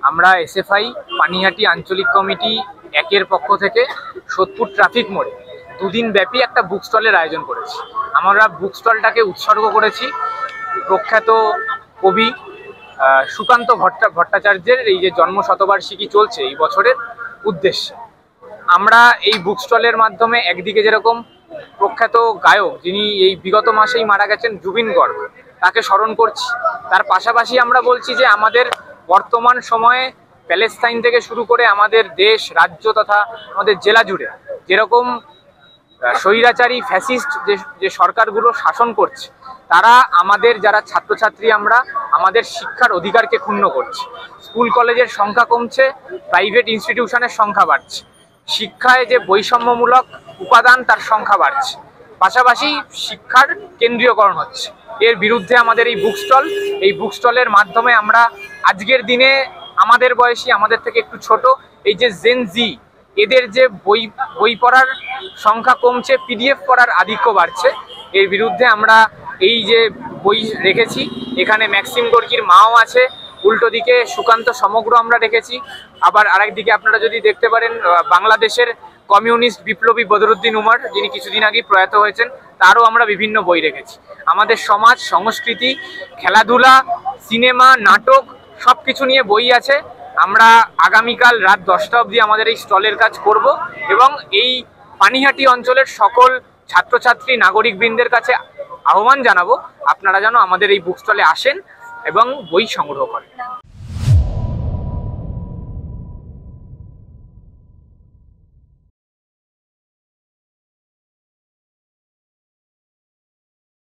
আমরা এসএফআই পানিহাটি আঞ্চলিক কমিটি একের পক্ষ থেকে সোদপুর ট্রাফিক মোড়ে দুদিন ব্যাপী একটা বুক স্টলের আয়োজন করেছি। আমরা বুক স্টলটাকে উৎসর্গ করেছি প্রখ্যাত কবি সুকান্ত ভট্টাচার্যের এই যে জন্ম শতবার্ষিকী চলছে এই বছরের উদ্দেশ্যে। আমরা এই বুক স্টলের মাধ্যমে একদিকে যেরকম প্রখ্যাত গায়ক যিনি এই বিগত মাসেই মারা গেছেন জুবিন গর্গ, তাকে স্মরণ করছি, তার পাশাপাশি আমরা বলছি যে আমাদের বর্তমান সময়ে প্যালেস্তাইন থেকে শুরু করে আমাদের দেশ রাজ্য তথা আমাদের জেলা জুড়ে যেরকম স্বৈরাচারী ফ্যাসিস্ট যে সরকারগুলো শাসন করছে, তারা আমাদের যারা ছাত্রছাত্রী আমরা আমাদের শিক্ষার অধিকারকে ক্ষুণ্ণ করছে। স্কুল কলেজের সংখ্যা কমছে, প্রাইভেট ইনস্টিটিউশনের সংখ্যা বাড়ছে, শিক্ষায় যে বৈষম্যমূলক উপাদান তার সংখ্যা বাড়ছে, পাশাপাশি শিক্ষার কেন্দ্রীয়করণ হচ্ছে। এর বিরুদ্ধে আমাদের এই বুক স্টলের মাধ্যমে আমরা আজকের দিনে আমাদের বয়সী, আমাদের থেকে একটু ছোট এই যে জেন জি, এদের যে বই পড়ার সংখ্যা কমছে, পিডিএফ পড়ার আধিক্য বাড়ছে, এর বিরুদ্ধে আমরা এই যে বই রেখেছি, এখানে ম্যাক্সিম গর্গীর মাও আছে, উল্টো দিকে সুকান্ত সমগ্র আমরা রেখেছি। আবার আরেকদিকে আপনারা যদি দেখতে পারেন বাংলাদেশের কমিউনিস্ট বিপ্লবী বদরুদ্দিন উমর, যিনি কিছুদিন আগে প্রয়াত হয়েছেন, তারও আমরা বিভিন্ন বই রেখেছি। আমাদের সমাজ, সংস্কৃতি, খেলাধুলা, সিনেমা, নাটক সব কিছু নিয়ে বই আছে। আমরা আগামীকাল রাত 10টা অবধি আমাদের এই স্টলের কাজ করব এবং এই পানিহাটি অঞ্চলের সকল ছাত্রছাত্রী নাগরিকবৃন্দের কাছে আহ্বান জানাবো আপনারা যেন আমাদের এই বুক স্টলে আসেন এবং বই সংগ্রহ করেন।